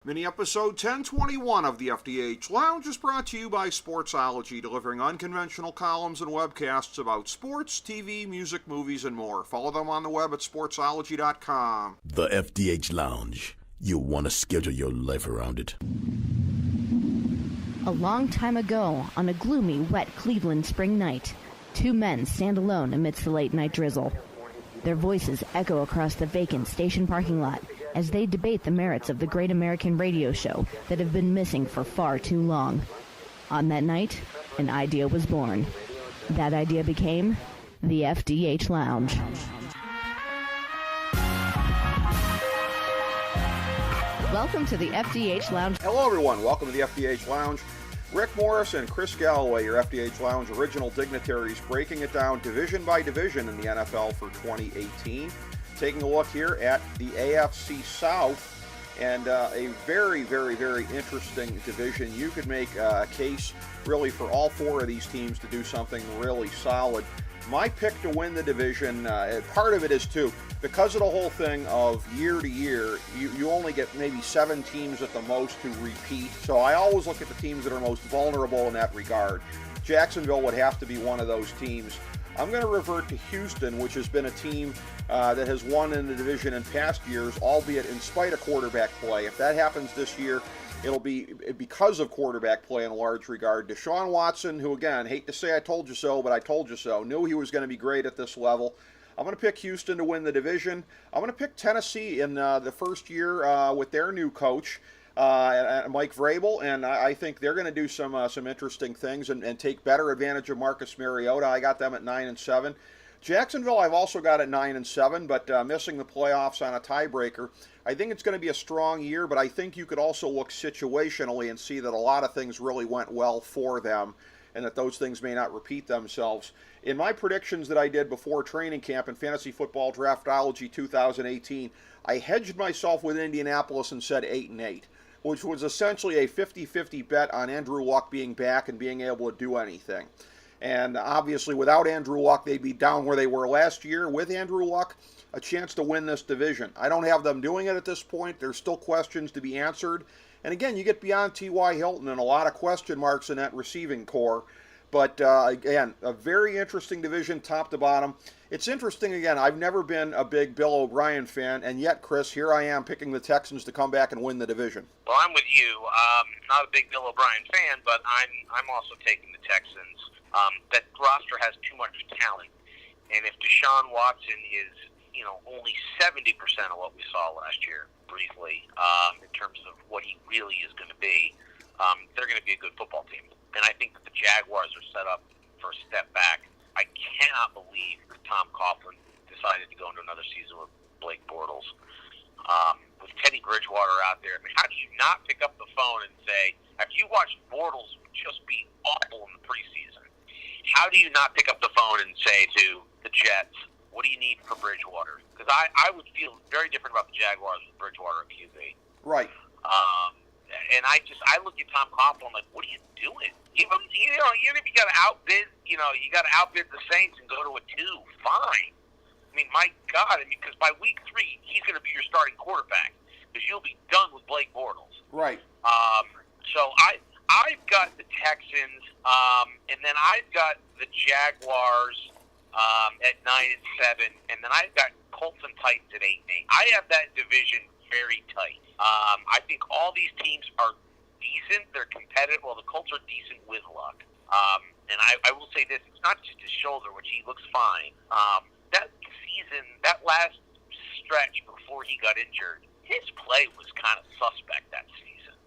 Mini-episode 1021 of the FDH Lounge is brought to you by Sportsology, delivering unconventional columns and webcasts about sports, TV, music, movies, and more. Follow them on the web at sportsology.com. The FDH Lounge. You'll want to schedule your life around it. A long time ago, on a gloomy, wet Cleveland spring night, two men stand alone amidst the late-night drizzle. Their voices echo across the vacant station parking lot as they debate the merits of the great American radio show that have been missing for far too long. On that night, an idea was born. That idea became the FDH Lounge. Welcome to the FDH Lounge. Hello, everyone. Welcome to the FDH Lounge. Rick Morris and Chris Galloway, your FDH Lounge original dignitaries, breaking it down division by division in the NFL for 2018. Taking a look here at the AFC South, and a very, very, very interesting division. You could make a case really for all four of these teams to do something really solid. My pick to win the division, part of it is too, because of the whole thing of year to year, you only get maybe 7 teams at the most to repeat. So I always look at the teams that are most vulnerable in that regard. Jacksonville would have to be one of those teams. I'm going to revert to Houston, which has been a team that has won in the division in past years, albeit in spite of quarterback play. If that happens this year, it'll be because of quarterback play in a large regard. Deshaun Watson, who, again, hate to say I told you so, but I told you so, knew he was going to be great at this level. I'm going to pick Houston to win the division. I'm going to pick Tennessee in the first year with their new coach, Mike Vrabel, and I think they're going to do some interesting things and take better advantage of Marcus Mariota. I got them at 9-7. Jacksonville, I've also got at 9-7, but missing the playoffs on a tiebreaker. I think it's going to be a strong year, but I think you could also look situationally and see that a lot of things really went well for them, and that those things may not repeat themselves. In my predictions that I did before training camp in Fantasy Football Draftology 2018, I hedged myself with Indianapolis and said 8-8. Which was essentially a 50-50 bet on Andrew Luck being back and being able to do anything. And obviously, without Andrew Luck, they'd be down where they were last year. With Andrew Luck, a chance to win this division. I don't have them doing it at this point. There's still questions to be answered. And again, you get beyond T.Y. Hilton and a lot of question marks in that receiving core. But again, a very interesting division, top to bottom. It's interesting, again, I've never been a big Bill O'Brien fan, and yet, Chris, here I am picking the Texans to come back and win the division. Well, I'm with you. Not a big Bill O'Brien fan, but I'm also taking the Texans. That roster has too much talent, and if Deshaun Watson is, only 70% of what we saw last year, briefly, in terms of what he really is going to be, they're going to be a good football team. And I think that the Jaguars are set up for a step back. I cannot believe that Tom Coughlin decided to go into another season with Blake Bortles. With Teddy Bridgewater out there, I mean, how do you not pick up the phone and say, after you watched Bortles just be awful in the preseason, how do you not pick up the phone and say to the Jets, what do you need for Bridgewater? Because I would feel very different about the Jaguars with Bridgewater at QB. Right. And I look at Tom Coughlin like, what are you doing? Even if you got to outbid, you got to outbid the Saints and go to a 2. Fine. I mean, my God, because by week 3 he's going to be your starting quarterback because you'll be done with Blake Bortles. Right. So I've got the Texans, and then I've got the Jaguars at 9-7, and then I've got Colts and Titans at 8-8. I have that division very tight. I think all these teams are decent. They're competitive. Well, the Colts are decent with Luck. And I will say this. It's not just his shoulder, which he looks fine. That season, that last stretch before he got injured, his play was kind of suspect that season.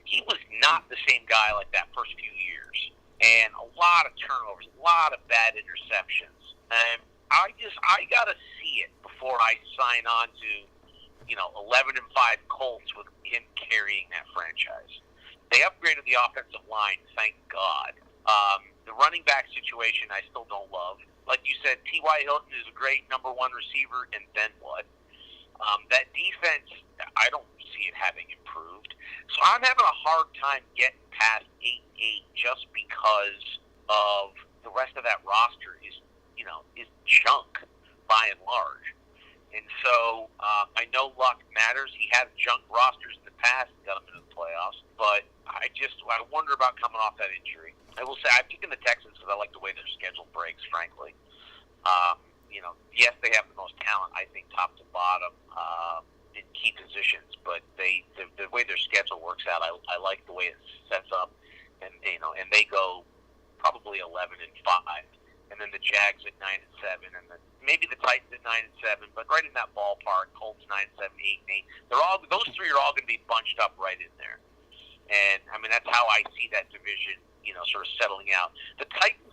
He was not the same guy like that first few years. And a lot of turnovers, a lot of bad interceptions. And I got to see it before I sign on to 11-5 Colts with him carrying that franchise. They upgraded the offensive line, thank God. The running back situation I still don't love. Like you said, T.Y. Hilton is a great number 1 receiver, and then what? That defense, I don't see it having improved. So I'm having a hard time getting past 8-8 just because of the rest of that roster is junk by and large. And so I know luck matters. He had junk rosters in the past and got them into I wonder about coming off that injury. I will say I'm picking the Texans because I like the way their schedule breaks, frankly. Yes, they have the most talent, I think, top to bottom in key positions, but the way their schedule works out, I like the way it sets up, and they go probably 11-5, and then the Jags at 9-7, and maybe the Titans at 9-7, but right in that ballpark. Colts 9-7, 8-8. Those three are all going to be bunched up right in there, and I mean that's how I see that division, sort of settling out. The Titans,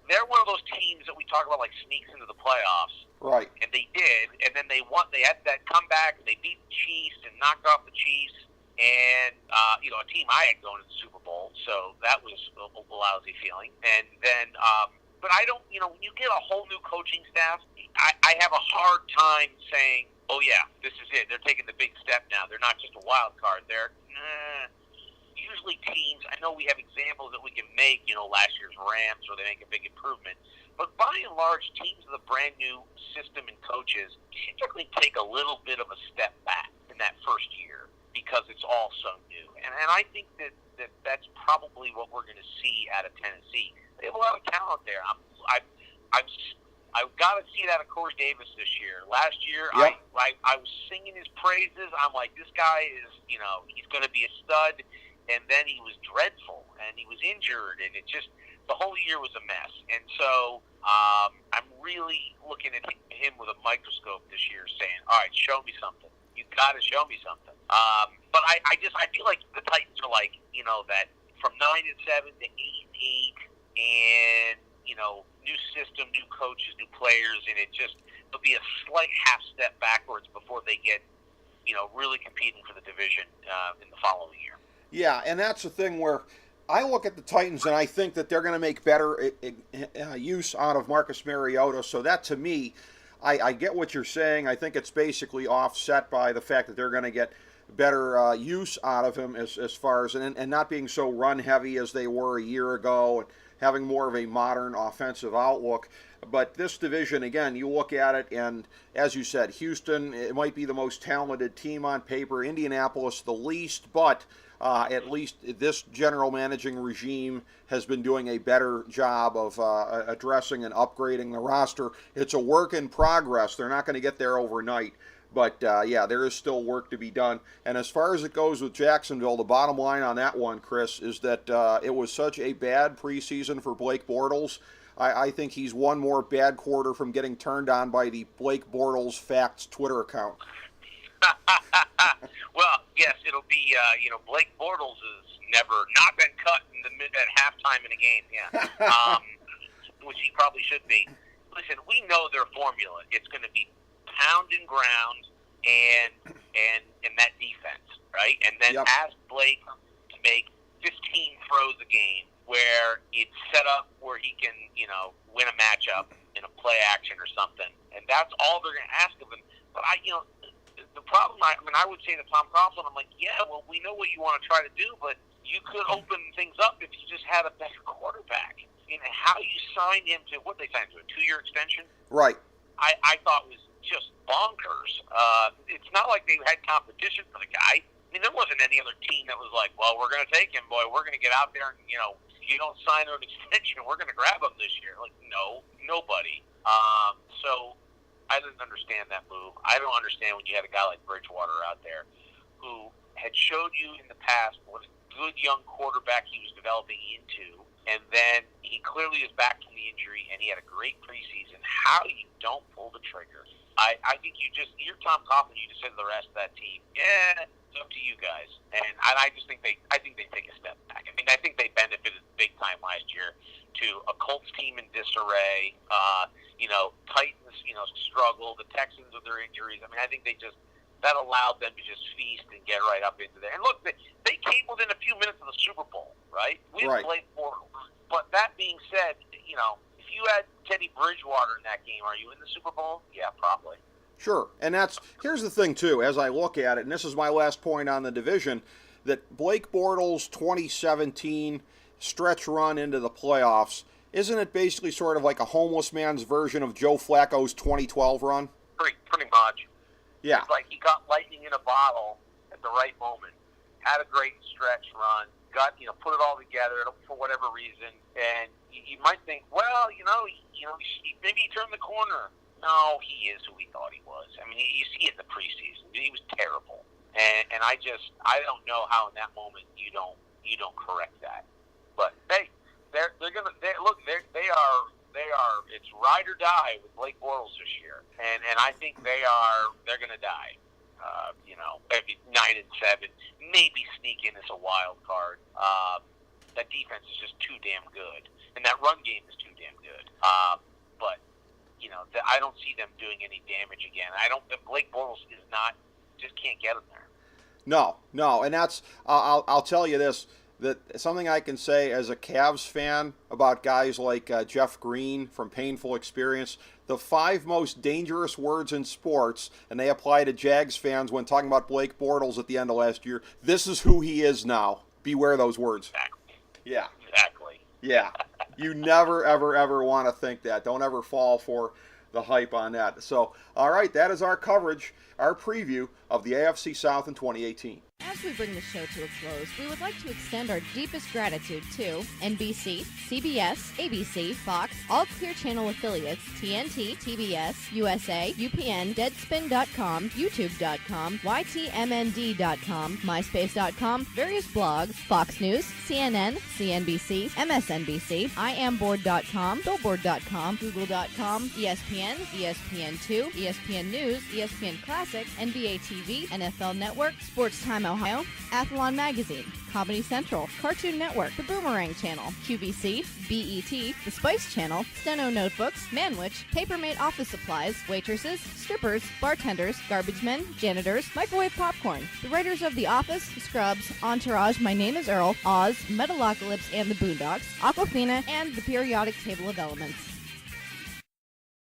they're one of those teams that we talk about like sneaks into the playoffs. Right. And they did, and then they won. They had that comeback, and they beat the Chiefs and knocked off the Chiefs, and a team I had going to the Super Bowl, so that was a lousy feeling. And then, but I don't, when you get a whole new coaching staff, I have a hard time saying, oh yeah, this is it. They're taking the big step now. They're not just a wild card. They're usually teams. I know we have examples that we can make, last year's Rams, where they make a big improvement. But by and large, teams with a brand new system and coaches typically take a little bit of a step back in that first year because it's all so new. And I think that's probably what we're going to see out of Tennessee. They have a lot of talent there. I've got to see that of Corey Davis this year. Last year, yep. I was singing his praises. I'm like, this guy is, he's going to be a stud. And then he was dreadful, and he was injured, and the whole year was a mess. And so I'm really looking at him with a microscope this year, saying, all right, show me something. You got to show me something. But I feel like the Titans are like, that from 9-7 to 8-8, and new system, new coaches, new players, and it'll be a slight half step backwards before they get, really competing for the division in the following year. Yeah, and that's the thing where I look at the Titans and I think that they're going to make better use out of Marcus Mariota. So that, to me, I get what you're saying. I think it's basically offset by the fact that they're going to get better use out of him as far as, and not being so run-heavy as they were a year ago, and having more of a modern offensive outlook. But this division, again, you look at it, and as you said, Houston, it might be the most talented team on paper. Indianapolis, the least, but at least this general managing regime has been doing a better job of addressing and upgrading the roster. It's a work in progress. They're not going to get there overnight. But, yeah, there is still work to be done. And as far as it goes with Jacksonville, the bottom line on that one, Chris, is that it was such a bad preseason for Blake Bortles. I think he's one more bad quarter from getting turned on by the Blake Bortles Facts Twitter account. Well, yes, it'll be, Blake Bortles has never not been cut at halftime in a game, yeah, which he probably should be. Listen, we know their formula. It's going to be pound and ground and that defense, right? And then ask Blake to make 15 throws a game where it's set up where he can, win a matchup in a play action or something. And that's all they're going to ask of him. But the problem, I would say to Tom Coughlin, I'm like, yeah, well, we know what you want to try to do, but you could open things up if you just had a better quarterback. How you signed him to, what they signed to, a 2-year extension? Right. I thought was just bonkers. It's not like they had competition for the guy. There wasn't any other team that was like, well, we're going to take him, boy. We're going to get out there and, if you don't sign an extension, we're going to grab him this year. Like, no, nobody. So I didn't understand that move. I don't understand when you had a guy like Bridgewater out there who had showed you in the past what a good young quarterback he was developing into, and then he clearly is back from the injury, and he had a great preseason. How you don't pull the trigger? I think you're Tom Coughlin. You just said to the rest of that team, yeah, it's up to you guys. And I just think they take a step back. I think they benefited big time last year to a Colts team in disarray. Titans, struggle. The Texans with their injuries. I think that allowed them to just feast and get right up into there. And look, they came within a few minutes of the Super Bowl, right? We played Bortles. But that being said, if you had Teddy Bridgewater in that game, are you in the Super Bowl? Yeah, probably. Sure, and here's the thing, too, as I look at it, and this is my last point on the division, that Blake Bortles' 2017 stretch run into the playoffs, isn't it basically sort of like a homeless man's version of Joe Flacco's 2012 run? Pretty much. Yeah. It's like he got lightning in a bottle at the right moment, had a great stretch run, got, put it all together for whatever reason, and you might think, well, maybe he turned the corner. No, he is who we thought he was. I mean, you see it in the preseason. He was terrible, and I don't know how in that moment you don't correct that. But they are it's ride or die with Blake Bortles this year, and I think they're gonna die. 9-7, maybe sneak in as a wild card. That defense is just too damn good, and that run game is too damn good. But I don't see them doing any damage again. Blake Bortles just can't get them there. No, and that's I'll tell you this. That something I can say as a Cavs fan about guys like Jeff Green from Painful Experience, the 5 most dangerous words in sports, and they apply to Jags fans when talking about Blake Bortles at the end of last year. This is who he is now. Beware those words. Exactly. Yeah. Exactly. Yeah. You never, ever, ever want to think that. Don't ever fall for the hype on that. So, all right, that is our coverage, our preview of the AFC South in 2018. As we bring the show to a close, we would like to extend our deepest gratitude to NBC, CBS, ABC, Fox, all Clear Channel affiliates, TNT, TBS, USA, UPN, Deadspin.com, YouTube.com, YTMND.com, MySpace.com, various blogs, Fox News, CNN, CNBC, MSNBC, IamBoard.com, Billboard.com, Google.com, ESPN, ESPN2, ESPN News, ESPN Classic, NBA TV, NFL Network, Sports Time Ohio, Athlon Magazine, Comedy Central, Cartoon Network, The Boomerang Channel, QVC, BET, The Spice Channel, Steno Notebooks, Manwich, Papermate Office Supplies, waitresses, strippers, bartenders, garbage men, janitors, microwave popcorn, the writers of The Office, Scrubs, Entourage, My Name is Earl, Oz, Metalocalypse and the Boondocks, Aquafina, and the Periodic Table of Elements.